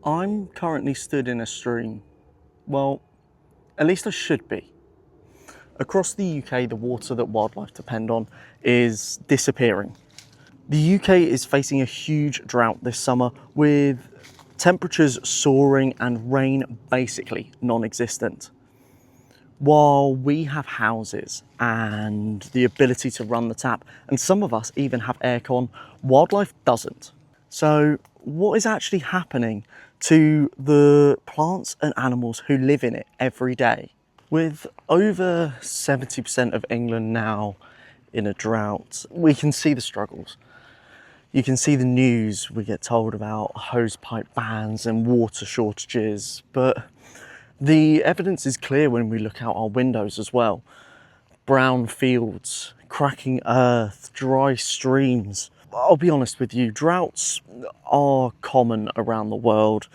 I'm currently stood in a stream. Well, at least I should be. Across the UK, the water that wildlife depend on is disappearing. The UK is facing a huge drought this summer, with temperatures soaring and rain basically non-existent. While we have houses and the ability to run the tap, and some of us even have aircon, wildlife doesn't. So what is actually happening to the plants and animals who live in it every day? With over 70% of England now in a drought, we can see the struggles. You can see the news, we get told about hosepipe bans and water shortages, but the evidence is clear when we look out our windows as well. Brown fields, cracking earth, dry streams. I'll be honest with you, droughts are common around the world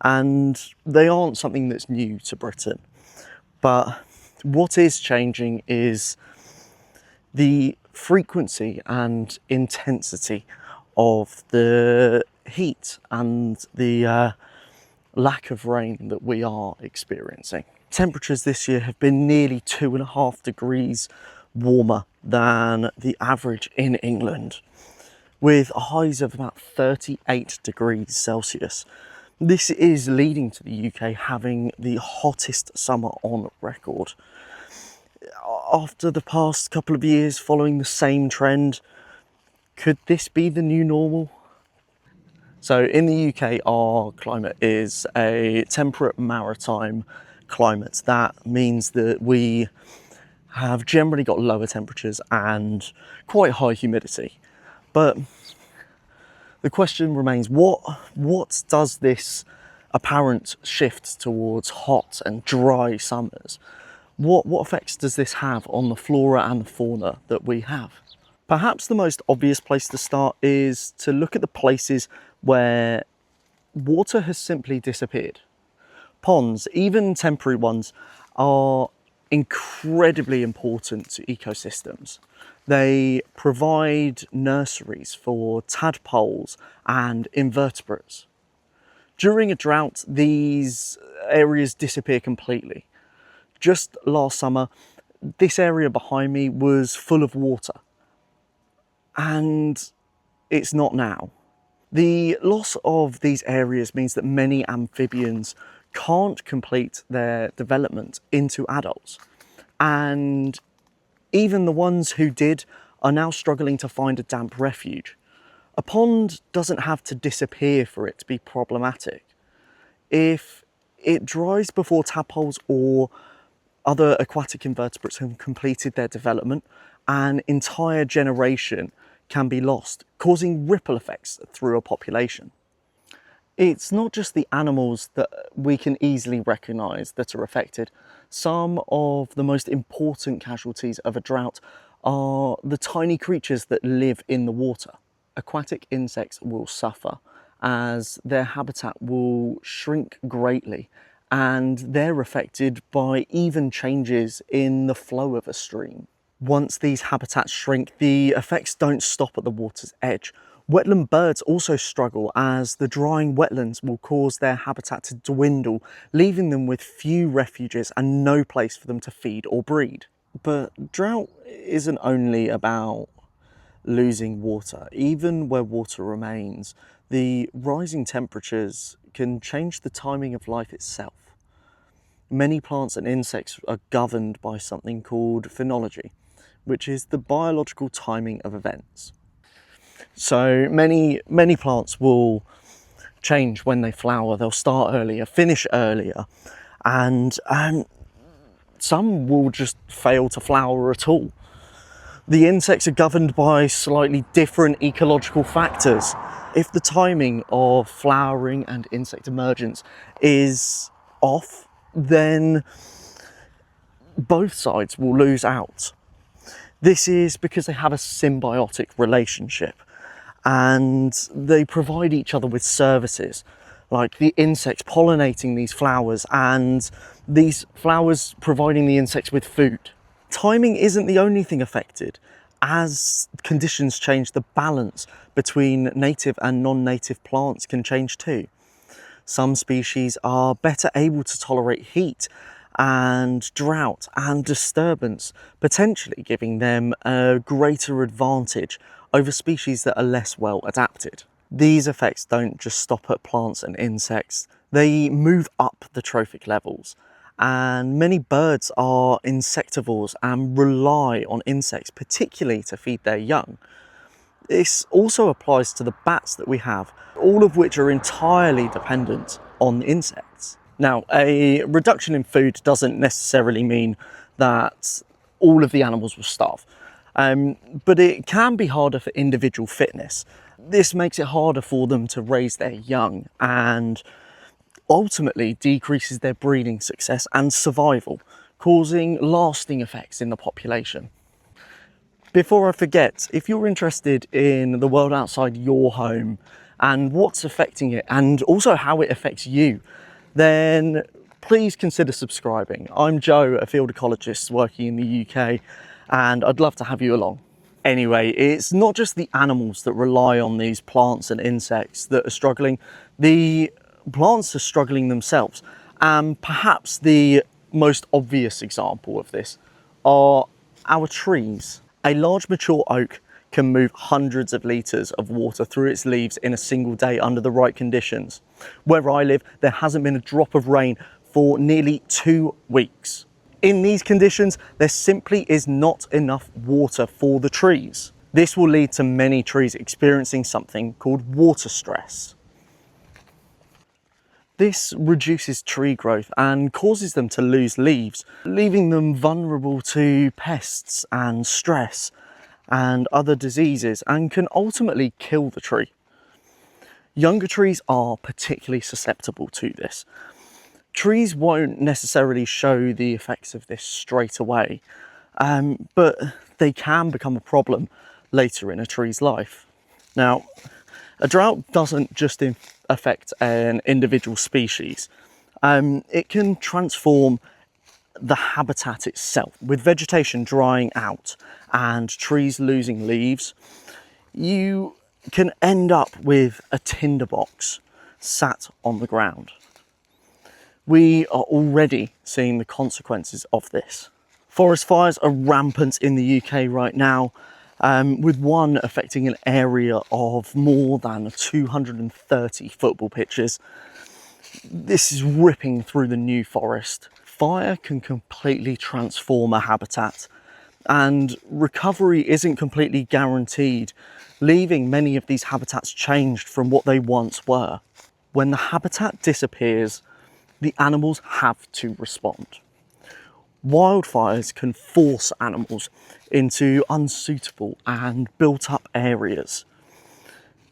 and they aren't something that's new to Britain. But what is changing is the frequency and intensity of the heat and the lack of rain that we are experiencing. Temperatures this year have been nearly 2.5 degrees warmer than the average in England, with highs of about 38 degrees Celsius. This is leading to the UK having the hottest summer on record. After the past couple of years following the same trend, could this be the new normal? So in the UK, our climate is a temperate maritime climate. That means that we have generally got lower temperatures and quite high humidity. But the question remains, what does this apparent shift towards hot and dry summers, what effects does this have on the flora and the fauna that we have? Perhaps the most obvious place to start is to look at the places where water has simply disappeared. Ponds, even temporary ones, are incredibly important to ecosystems. They provide nurseries for tadpoles and invertebrates. During a drought, these areas disappear completely. Just last summer, this area behind me was full of water, and it's not now. The loss of these areas means that many amphibians can't complete their development into adults, and even the ones who did are now struggling to find a damp refuge. A pond doesn't have to disappear for it to be problematic. If it dries before tadpoles or other aquatic invertebrates have completed their development, an entire generation can be lost, causing ripple effects through a population. It's not just the animals that we can easily recognise that are affected. Some of the most important casualties of a drought are the tiny creatures that live in the water. Aquatic insects will suffer as their habitat will shrink greatly, and they're affected by even changes in the flow of a stream. Once these habitats shrink, the effects don't stop at the water's edge. Wetland birds also struggle as the drying wetlands will cause their habitat to dwindle, leaving them with few refuges and no place for them to feed or breed. But drought isn't only about losing water. Even where water remains, the rising temperatures can change the timing of life itself. Many plants and insects are governed by something called phenology, which is the biological timing of events. So many plants will change when they flower. They'll start earlier, finish earlier, and some will just fail to flower at all. The insects are governed by slightly different ecological factors. If the timing of flowering and insect emergence is off, then both sides will lose out. This is because they have a symbiotic relationship and they provide each other with services, like the insects pollinating these flowers and these flowers providing the insects with food. Timing isn't the only thing affected. As conditions change, the balance between native and non-native plants can change too. Some species are better able to tolerate heat and drought and disturbance, potentially giving them a greater advantage over species that are less well adapted. These effects don't just stop at plants and insects, they move up the trophic levels. And many birds are insectivores and rely on insects, particularly to feed their young. This also applies to the bats that we have, all of which are entirely dependent on insects. Now, a reduction in food doesn't necessarily mean that all of the animals will starve, but it can be harder for individual fitness. This makes it harder for them to raise their young and ultimately decreases their breeding success and survival, causing lasting effects in the population. Before I forget, if you're interested in the world outside your home and what's affecting it and also how it affects you, then please consider subscribing. I'm Joe, a field ecologist working in the UK, and I'd love to have you along. Anyway, it's not just the animals that rely on these plants and insects that are struggling. The plants are struggling themselves, and perhaps the most obvious example of this are our trees. A large mature oak can move hundreds of litres of water through its leaves in a single day under the right conditions. Where I live, there hasn't been a drop of rain for nearly 2 weeks. In these conditions, there simply is not enough water for the trees. This will lead to many trees experiencing something called water stress. This reduces tree growth and causes them to lose leaves, leaving them vulnerable to pests and stress and other diseases, and can ultimately kill the tree. Younger trees are particularly susceptible to this. Trees won't necessarily show the effects of this straight away, but they can become a problem later in a tree's life. Now, a drought doesn't just affect an individual species. It can transform the habitat itself. With vegetation drying out and trees losing leaves, you can end up with a tinderbox sat on the ground. We are already seeing the consequences of this. Forest fires are rampant in the UK right now, with one affecting an area of more than 230 football pitches. This is ripping through the New Forest. Fire can completely transform a habitat, and recovery isn't completely guaranteed, leaving many of these habitats changed from what they once were. When the habitat disappears, the animals have to respond. Wildfires can force animals into unsuitable and built up areas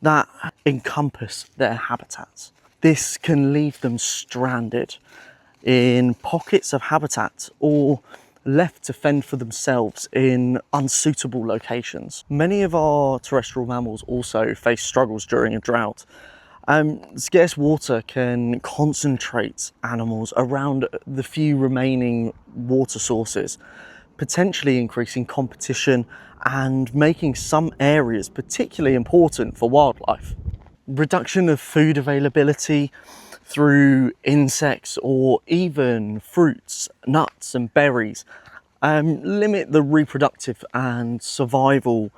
that encompass their habitats. This can leave them stranded in pockets of habitat or left to fend for themselves in unsuitable locations. Many of our terrestrial mammals also face struggles during a drought. Scarce water can concentrate animals around the few remaining water sources, potentially increasing competition and making some areas particularly important for wildlife. Reduction of food availability through insects or even fruits, nuts and berries limit the reproductive and survival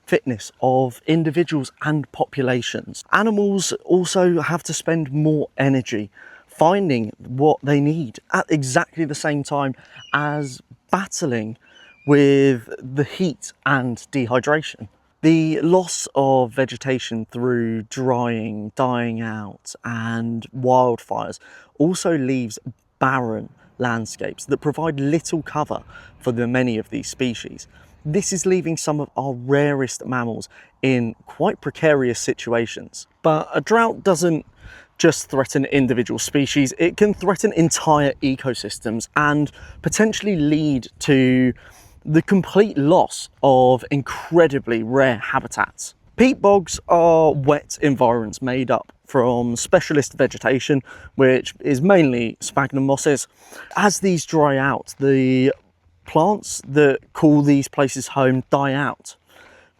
fitness of individuals and populations. Animals also have to spend more energy finding what they need at exactly the same time as battling with the heat and dehydration. The loss of vegetation through drying, dying out and wildfires also leaves barren landscapes that provide little cover for the many of these species. This is leaving some of our rarest mammals in quite precarious situations. But a drought doesn't just threaten individual species, it can threaten entire ecosystems and potentially lead to the complete loss of incredibly rare habitats. Peat bogs are wet environments made up from specialist vegetation, which is mainly sphagnum mosses. As these dry out, the plants that call these places home die out.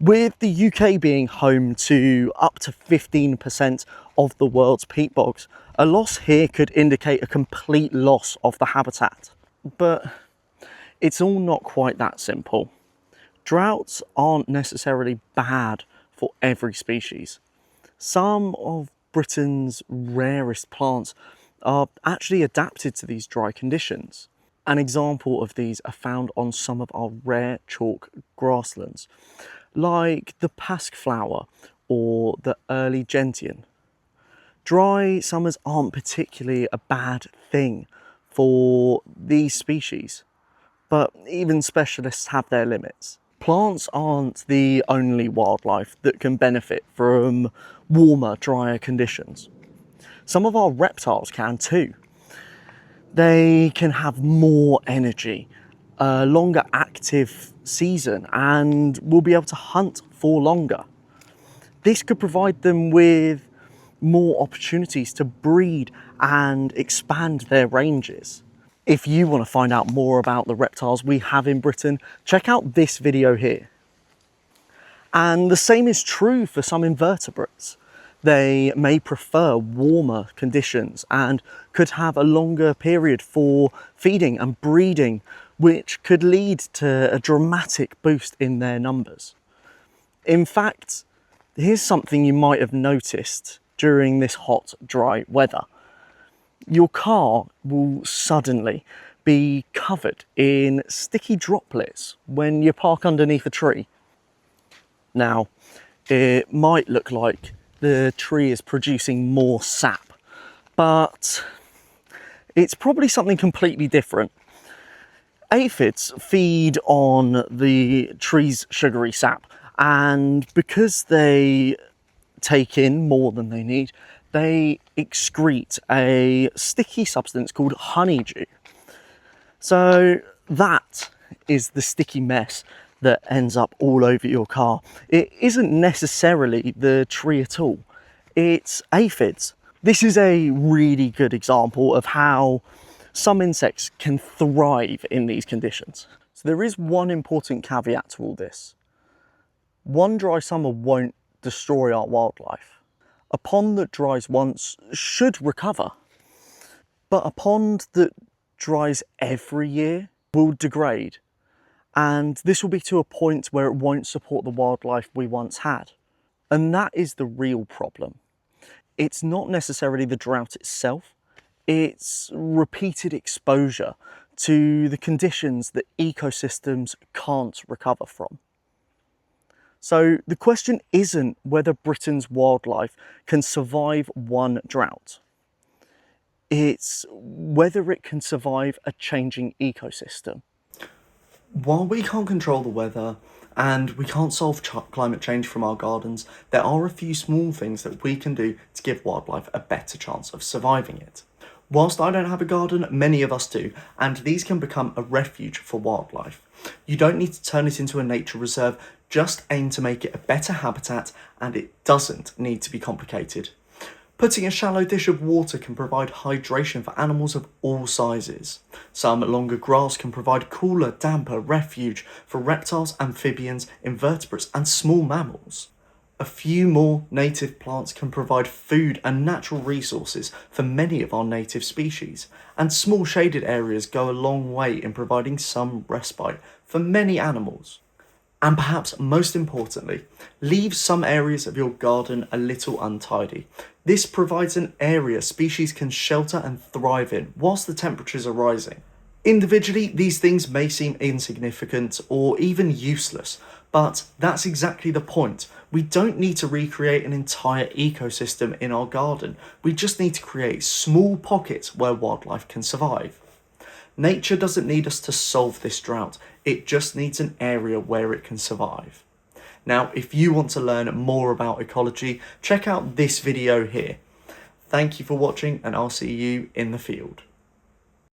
With the UK being home to up to 15% of the world's peat bogs, a loss here could indicate a complete loss of the habitat. But it's all not quite that simple. Droughts aren't necessarily bad for every species. Some of Britain's rarest plants are actually adapted to these dry conditions. An example of these are found on some of our rare chalk grasslands, like the pasque flower or the early gentian. Dry summers aren't particularly a bad thing for these species, but even specialists have their limits. Plants aren't the only wildlife that can benefit from warmer, drier conditions. Some of our reptiles can too. They can have more energy, a longer active season, and will be able to hunt for longer. This could provide them with more opportunities to breed and expand their ranges. If you want to find out more about the reptiles we have in Britain, check out this video here. And the same is true for some invertebrates. They may prefer warmer conditions and could have a longer period for feeding and breeding, which could lead to a dramatic boost in their numbers. In fact, here's something you might have noticed during this hot, dry weather. Your car will suddenly be covered in sticky droplets when you park underneath a tree. Now, it might look like the tree is producing more sap, but it's probably something completely different. Aphids feed on the tree's sugary sap, and because they take in more than they need, they excrete a sticky substance called honeydew. So that is the sticky mess that ends up all over your car. It isn't necessarily the tree at all, it's aphids. This is a really good example of how some insects can thrive in these conditions. So there is one important caveat to all this. One dry summer won't destroy our wildlife. A pond that dries once should recover, but a pond that dries every year will degrade, and this will be to a point where it won't support the wildlife we once had. And that is the real problem. It's not necessarily the drought itself, it's repeated exposure to the conditions that ecosystems can't recover from. So the question isn't whether Britain's wildlife can survive one drought. It's whether it can survive a changing ecosystem. While we can't control the weather and we can't solve climate change from our gardens, there are a few small things that we can do to give wildlife a better chance of surviving it. Whilst I don't have a garden, many of us do, and these can become a refuge for wildlife. You don't need to turn it into a nature reserve, just aim to make it a better habitat, and it doesn't need to be complicated. Putting a shallow dish of water can provide hydration for animals of all sizes. Some longer grass can provide cooler, damper refuge for reptiles, amphibians, invertebrates, and small mammals. A few more native plants can provide food and natural resources for many of our native species, and small shaded areas go a long way in providing some respite for many animals. And perhaps most importantly, leave some areas of your garden a little untidy. This provides an area species can shelter and thrive in whilst the temperatures are rising. Individually, these things may seem insignificant or even useless, but that's exactly the point. We don't need to recreate an entire ecosystem in our garden. We just need to create small pockets where wildlife can survive. Nature doesn't need us to solve this drought, it just needs an area where it can survive. Now, if you want to learn more about ecology, check out this video here. Thank you for watching, and I'll see you in the field.